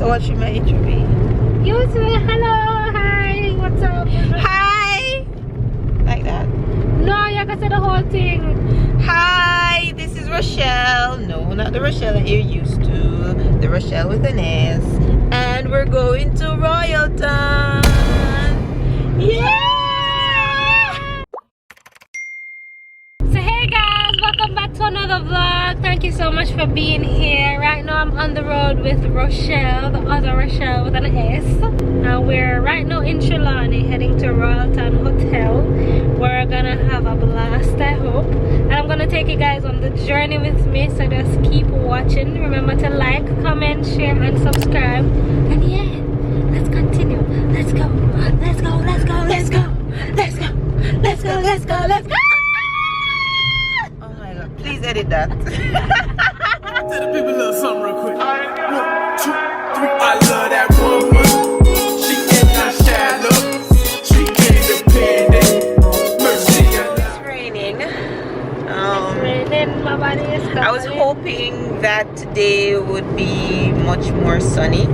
So what should my intro be? You say hello, hi, what's up? Hi! Like that? No, you can say the whole thing. Hi, this is Rochelle. No, not the Rochelle that you're used to. The Rochelle with an S. And we're going to Royalton. Yeah! So hey guys, welcome back to another vlog. Thank you so much for being here. Right now I'm on the road with Rochelle, the other Rochelle with an S. And we're right now in Trelawney heading to Royalton Hotel. We're gonna have a blast, I hope. And I'm gonna take you guys on the journey with me, so just keep watching. Remember to like, comment, share and subscribe. And yeah, let's continue. Let's go. Let's go. Let's go. Let's go. Let's go. Let's go. Let's go. Let's go. Oh my god, please edit that. Tell the people a little something real quick. 1, 2, 3. I love that woman. She ain't not shallow. She independent. Mercy. It's raining. It's raining. My body is I was hoping that today would be much more sunny,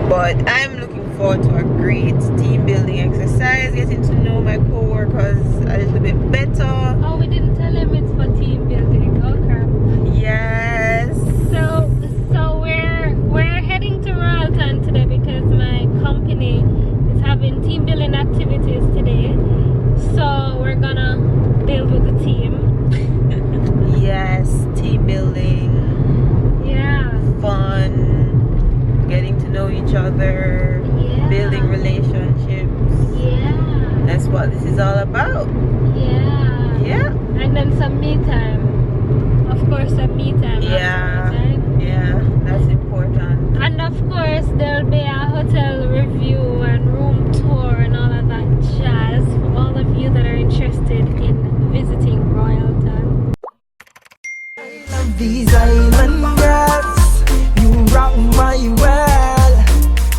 but I'm looking forward to a great team building exercise, getting to know my co-workers a little bit better. Oh, we didn't tell him it's for team building. Oh crap. Yes. So we're heading to Royalton today because my company is having team building activities today. So we're gonna build with the team. Yes, team building. Yeah. Fun. Getting to know each other. Yeah. Building relationships. Yeah. That's what this is all about. Yeah. Yeah. And then some me time. Of course, some me time. Yeah. afterwards, right? Yeah, that's important. And of course, there'll be a hotel review and room tour and all of that jazz for all of you that are interested in visiting Royalton. I love these island girls. You rock my world.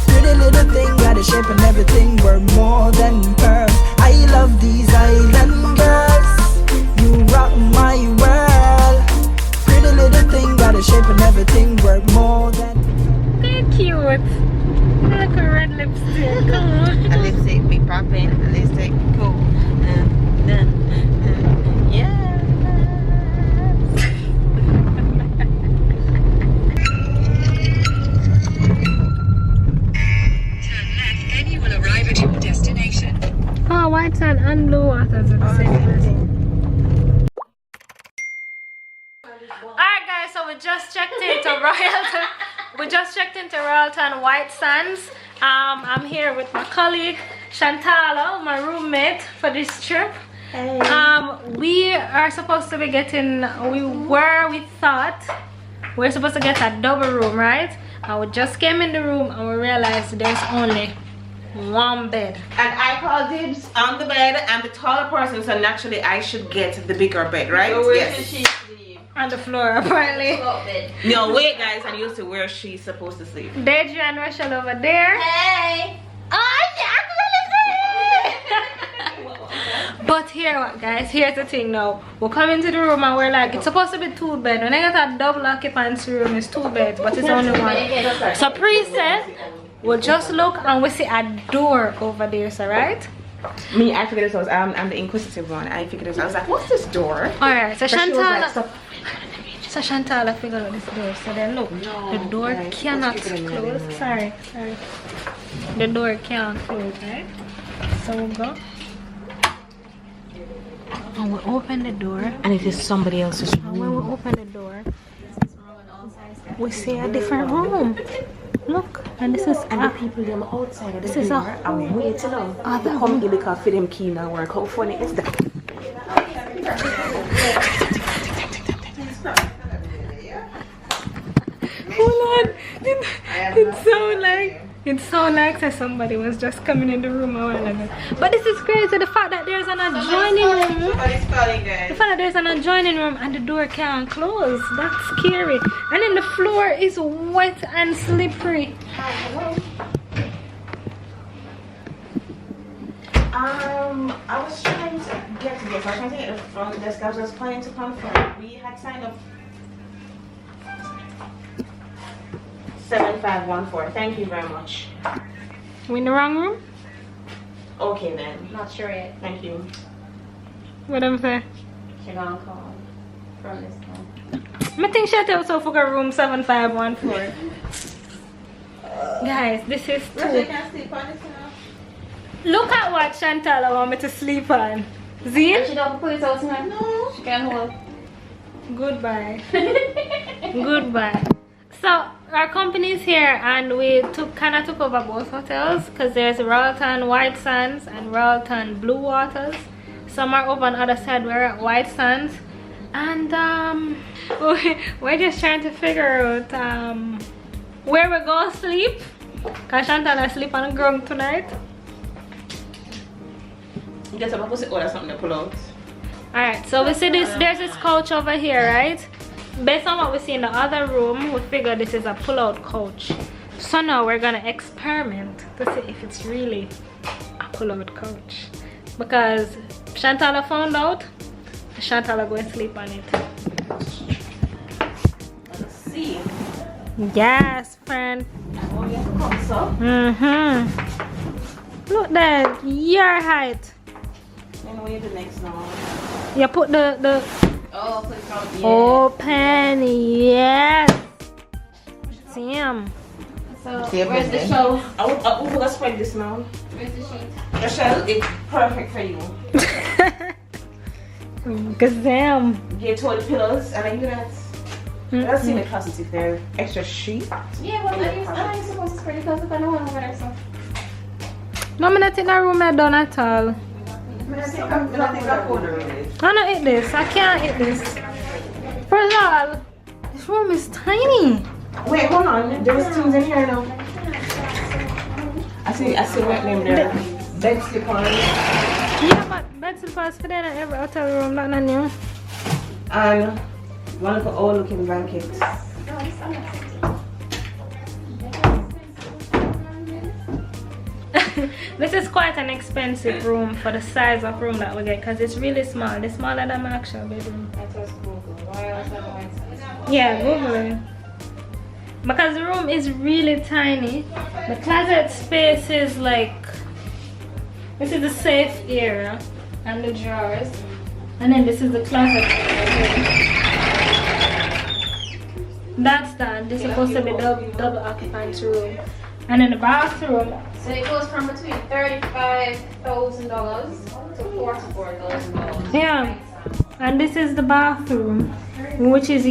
Pretty little thing, got a shape and everything. We're more than pearls. I love these island girls. You rock my world. Pretty little thing, got a shape and everything. We're more than. They're cute. Look at red lipstick. Come on. A lipstick be popping, a lipstick cool. Yeah. Turn left, then you will arrive at your destination. Oh, white sand and blue waters are the same thing. Alright guys, so we just checked into Royalton. We just checked into Royalton White Sands. I'm here with my colleague Shantala, my roommate for this trip. Hey. We are supposed to be getting, we thought we're supposed to get a double room, right? And we just came in the room and we realized there's only one bed. And I called dibs on the bed. I'm the taller person, so naturally I should get the bigger bed, right? So where yes. should she sleep? On the floor, apparently. No, wait, guys. I'm used to where she's supposed to sleep. Deidre and Rochelle over there. Hey. Oh, yeah, but here, what, guys? Here's the thing now. We'll come into the room and we're like, it's supposed to be 2 beds. When I got a double occupancy room, it's 2 beds, but it's only 1. So Pre said, we'll just look and we see a door over there, so right? Me, I figured this was, I'm the inquisitive one. I figured this, I was like, what's this door? Alright, so But she was like, Chantal. "Stop." So Chantal figured out this door. So then look, the door guys, cannot let's keep it in there, close. in there. Sorry. The door can't close, right? So we'll go. And we open the door. And it is somebody else's And when we open the door, we see a different room. Look, and this is And the people them outside of this the is door a are waiting on. other They come here because for them key now work. How funny is that? hold on. It's so like that somebody was just coming in the room a while ago. But this is crazy, the fact that there's an adjoining room. Somebody's calling, The guys. fact that there's an adjoining room and the door can't close. That's scary. And then the floor is wet and slippery. I was trying to get to this. I was trying to get the front desk. I was just trying to confirm. We had signed up 7514. Thank you very much. We in the wrong room? Okay then. Not sure yet. Thank you. What am I saying? She gonna call from this one. I think she tell so for room 7514. Guys, this is too. Look at what Chantal want me to sleep on. Zine? She don't put it out tonight. No. She can hold. Goodbye. Goodbye. So our company is here and we kind of took over both hotels because there's Royalton White Sands and Royalton Blue Waters. Some are over on the other side. We're at White Sands and we're just trying to figure out where we go sleep because Chantal I sleep on the ground tonight. You get some pussy or something to pull out. Alright, so we see this, there's this couch over here, right? Based on what we see in the other room, we figure this is a pull-out couch. So now we're gonna experiment to see if it's really a pull-out couch. Because Chantal found out, Chantal are going to sleep on it. Let's see. Yes, friend. Oh, you have to come, so. Look there, your height. And what you do next now? You put the Oh, put it out. Yeah. open, yes. Damn. So, where's the show? I will gonna spread this now. Where's the sheet? Rochelle, it's perfect for you. Gazam. Get all the pillows and I do that. Let's see in the closet if they're extra sheet. Yeah, but I'm supposed to spread it out if I know one over there, so. No, I'm not in a room I done at all. I think I corner it. I don't eat this. I can't eat this. First of all, this room is tiny. Wait, hold on. There's things in here now. I see what name there. Bed slip-on. Yeah, but bed slippers for them in every hotel room, not new. And one of the old looking blankets. This is quite an expensive room for the size of room that we get because it's really small. It's smaller than my actual bedroom. Yeah, Google it. Because the room is really tiny. The closet space is like, this is the safe area and the drawers. And then this is the closet. That's that. This is supposed to be double occupancy room. And in the bathroom. So it goes from between $35,000 to $44,000. Yeah. And this is the bathroom, which is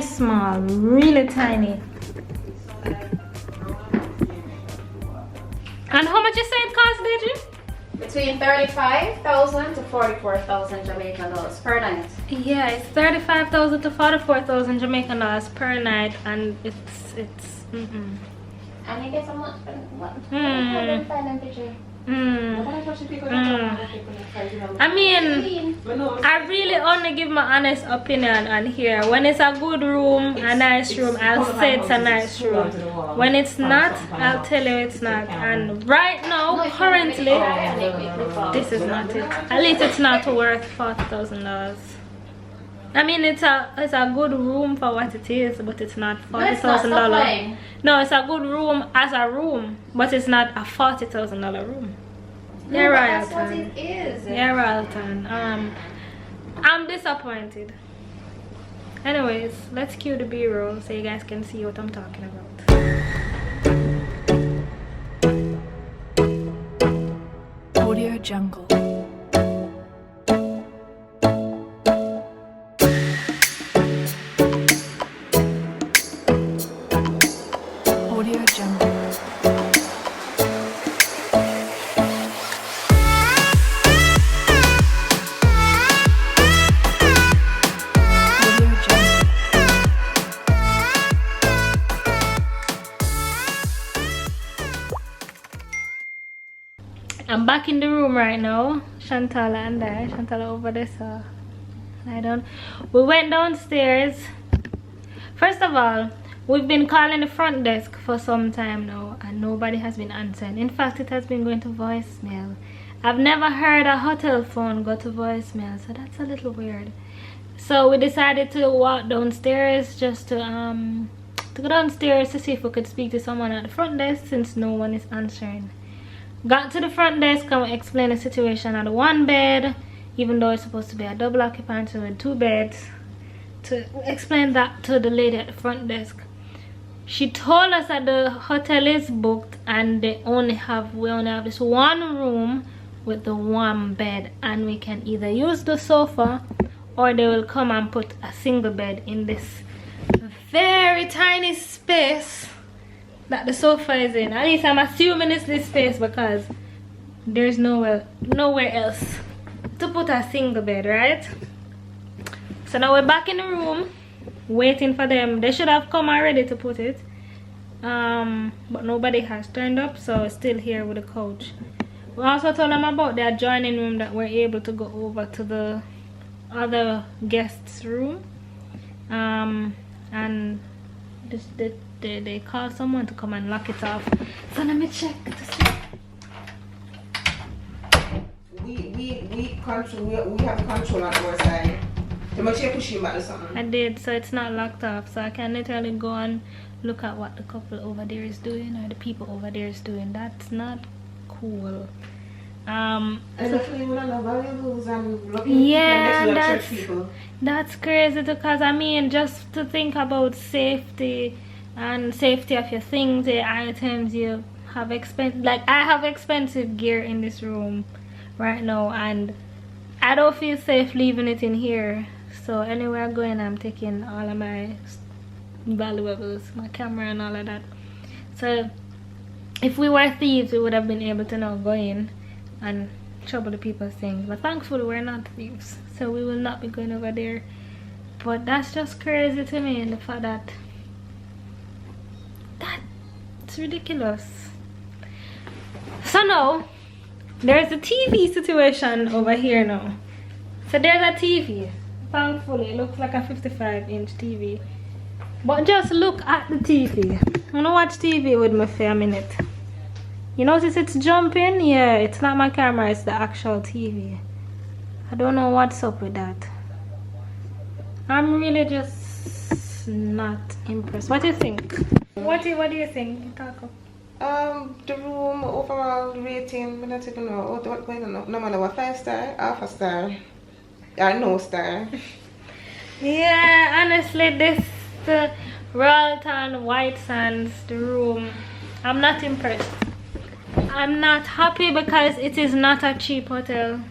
small, really tiny. And how much you say it cost, did you? Between $35,000 to $44,000 Jamaican dollars per night. Yeah, it's 35,000 to 44,000 Jamaican dollars per night, and it's And you get so much. I mean, I really only give my honest opinion on here. When it's a good room, a nice room, I'll say it's a nice room. When it's not, I'll tell you it's not. And right now, currently, this is not it. At least it's not worth $40,000. I mean, it's a good room for what it is, but it's not $40,000. No, it's a good room as a room, but it's not a $40,000 room. No, Yeah, that's what Royalton. it is. Yeah, Royalton. I'm disappointed. Anyways, let's cue the B-roll so you guys can see what I'm talking about. Audio Jungle. Audio Jungle. Audio Jungle. I'm back in the room right now. Chantal and I. Chantal over there, so I don't. We went downstairs. First of all, we've been calling the front desk for some time now and nobody has been answering. In fact, it has been going to voicemail. I've never heard a hotel phone go to voicemail, so that's a little weird. So we decided to walk downstairs just to to go downstairs to see if we could speak to someone at the front desk since no one is answering. Got to the front desk and we explained the situation at the one bed, even though it's supposed to be a double occupancy with 2 beds. To explain that to the lady at the front desk, she told us that the hotel is booked and we only have this one room with the 1 bed, and we can either use the sofa or they will come and put a single bed in this very tiny space that the sofa is in. At least I'm assuming it's this space because there's nowhere else to put a single bed, right? So now we're back in the room waiting for them. They should have come already to put it, but nobody has turned up, so it's still here with the couch. We also told them about the adjoining room that we're able to go over to the other guest's room, and they call someone to come and lock it off. So let me check to see. We have control on our side. To make sure you push him back or something. I did, so it's not locked off, so I can literally go and look at what the couple over there is doing or the people over there is doing. That's not cool. Yeah, that's crazy, because I mean, just to think about safety and safety of your things, your items, you have I have expensive gear in this room right now, and I don't feel safe leaving it in here. So anywhere I'm going, I'm taking all of my valuables, my camera and all of that. So if we were thieves, we would have been able to now go in and trouble the people's things, but thankfully we're not thieves, so we will not be going over there. But that's just crazy to me, and the fact that's ridiculous. So now there's a TV situation over here now. So there's a TV. Thankfully it looks like a 55-inch TV, but just look at the TV. I'm gonna watch TV with me for a minute. You notice it's jumping? Yeah, it's not my camera, it's the actual TV. I don't know what's up with that. I'm really just not impressed. What do you think? What do you think? Talk up. The room overall rating, I don't even know what going on. No matter what, 5 star, half a star, or no star. Yeah, honestly, this Royalton White Sands, the room, I'm not impressed. I'm not happy because it is not a cheap hotel.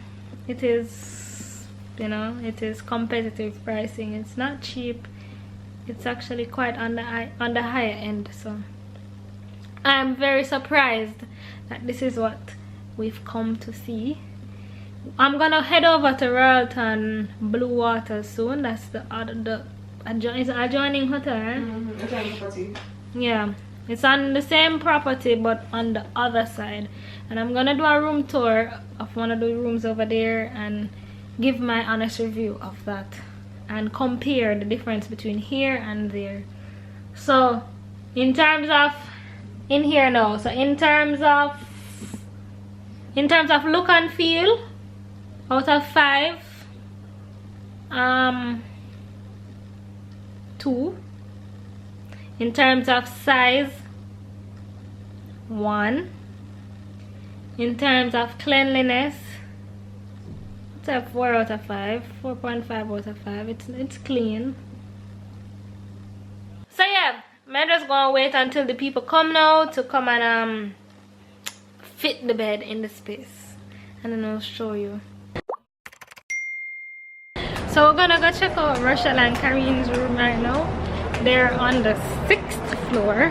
It is, you know, it is competitive pricing. It's not cheap. It's actually quite on the higher end. So I'm very surprised that this is what we've come to see. I'm gonna head over to Royalton Blue Water soon. That's the adjoining hotel. Adjoining property. Yeah, it's on the same property but on the other side, and I'm gonna do a room tour of one of the rooms over there and give my honest review of that and compare the difference between here and there. So in terms of in here now, so in terms of look and feel, out of 5, 2. In terms of size, 1. In terms of cleanliness, it's a 4 out of 5, 4.5 out of 5. It's clean. So yeah, I'm just gonna wait until the people come now to come and fit the bed in the space, and then I'll show you. So we're gonna go check out Rochelle and Kareem's room right now. They're on the 6th floor.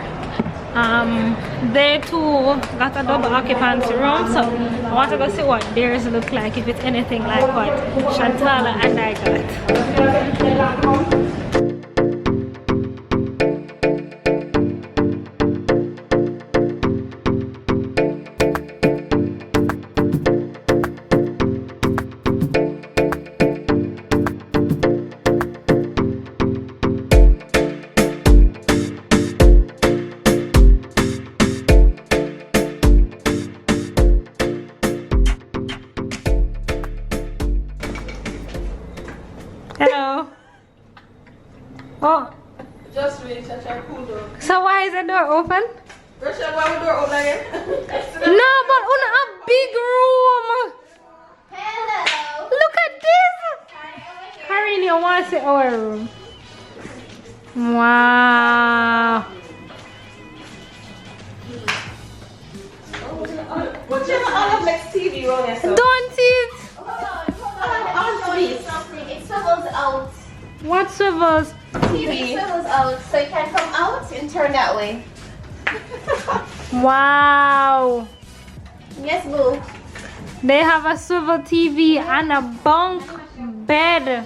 They too got a double occupancy room, so I want to go see what theirs look like, if it's anything like what Shantala and I got. Hello. is the door open? Rochelle, why would door open again? No, but on a big room. Hello. Look at this. Karin, you want to see our room? Wow. But you have next TV on there, so. Don't it? It swivels out. What swivels? TV swivels out, so it can come out and turn that way. Wow. Yes, boo. They have a swivel TV and a bunk bed.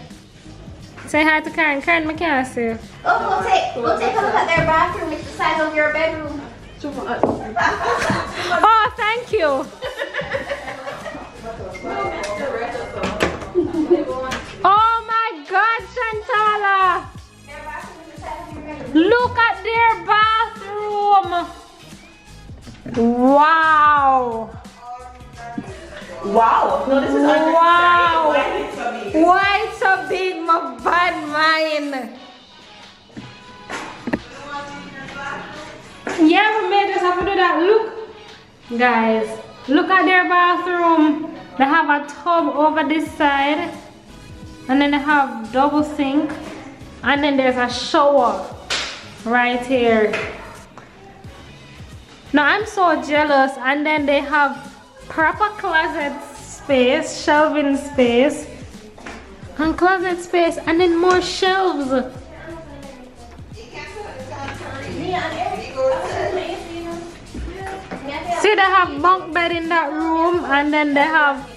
Say hi to Karen. Karen, I can't see. Oh, we'll take a look at their bathroom. It's the size of your bedroom. Oh, thank you. Oh my God, Shantala. Look at their bathroom. Wow. Wow. No, this is Wow. Why it's so big, my bad mind? Yeah, we made us have to do that. Look, guys, look at their bathroom. They have a tub over this side, and then they have double sink, and then there's a shower right here. Now I'm so jealous. And then they have proper closet space, shelving space, and closet space, and then more shelves. See, they have bunk bed in that room, and then they have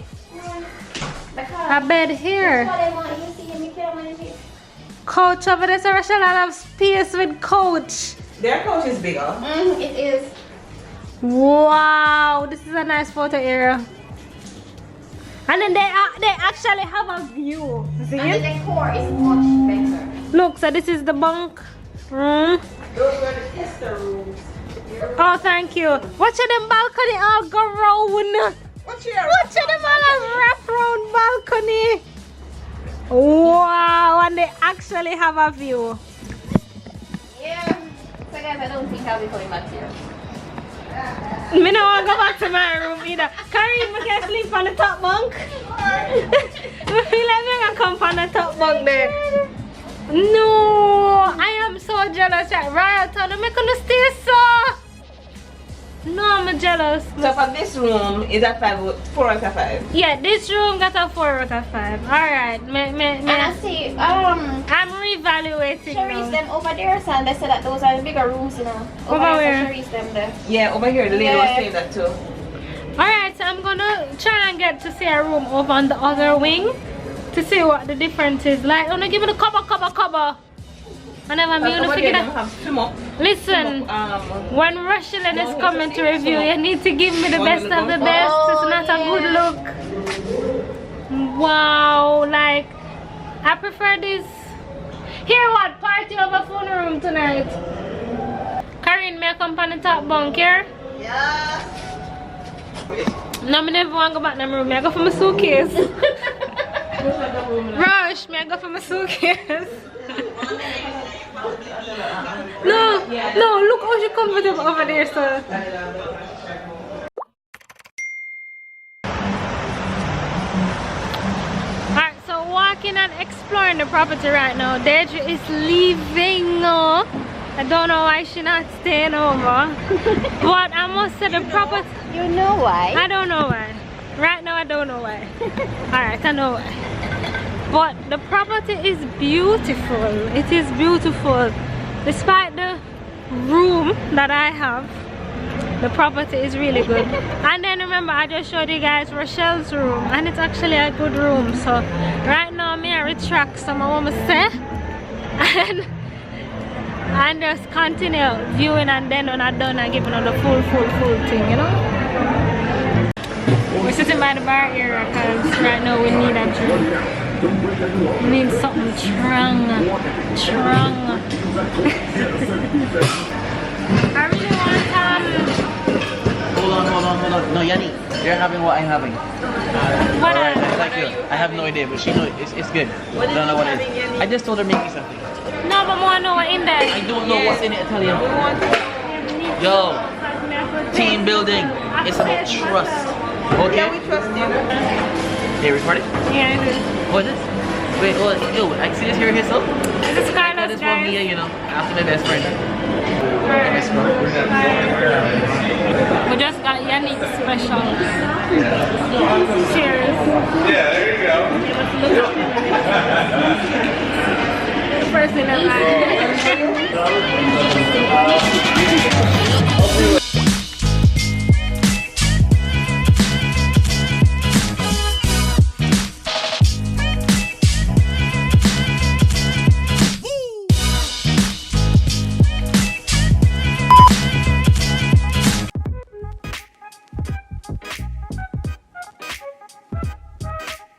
a bed here. Couch over there, so Rachel, I have space with couch. Their couch is bigger. It is. Wow, this is a nice photo area. And then they actually have a view. See And the it? decor is much better. Look, so this is the bunk room. Those were the tester rooms. Oh, thank you. Watch them balcony all go round. What's your Watch them all wrap round balcony. Wow, and they actually have a view. Yeah. So guys, I don't think I'll be coming back here. Me no want to go back to my room either. Karim, we can sleep on the top bunk. We feel like we're gonna come on the top bunk there. No, I am so jealous at Royalton. I'm gonna stay so. No, I'm jealous. So for this room is a 4 out of 5. Yeah, this room got a 4 out of 5. Alright, And I see, I'm reevaluating Cherries now. them over there, son. They said that those are the bigger rooms, you know. Over where? Cherries them there. Yeah, over here the lady was Yeah. saying that too. Alright, so I'm gonna try and get to see a room over on the other wing to see what the difference is. Like, I'm gonna give it a cover. And then I'm gonna figure that. Listen, when Rachel is coming to review, you need to give me the best of the best. It's not a good look. Wow, like I prefer this. Here, what party over phone room tonight? Karin, may I come on the top bunk here? Yeah. No, I never want to go back in the room. May I go for my suitcase? Rush, may I go for my suitcase? No, look how she comfortable over there, sir. Alright, so walking and exploring the property right now. Deidre is leaving. I don't know why she's not staying over. But I must say the property. You know why? I don't know why. Right now I don't know why. Alright, I know why. But the property is beautiful. It is beautiful. Despite the room that I have, the property is really good. And then remember, I just showed you guys Rochelle's room, and it's actually a good room. So right now me I retract some of what I say and just continue viewing, and then when I'm done I give it on the full thing, you know. We're sitting by the bar area because right now we need a drink. We need something strong. I really want Hold on. No, Yanni, you're having what I'm having. what Alright, I like you. I have no idea, but she knows it's good. I don't know what it is. I just told her make me something. No, but I want to know what in there. I don't know what's in it, Italian. Yo, team building. It's about trust. Okay? Yeah, we trust you. Hey, recording? Yeah, it is. What is this? Wait, oh, ew, I see this here so? This is Carlos, This one guys. Mia, you know, after my best friend. We just got Yannick special. Cheers. Yeah, there you go. The first thing I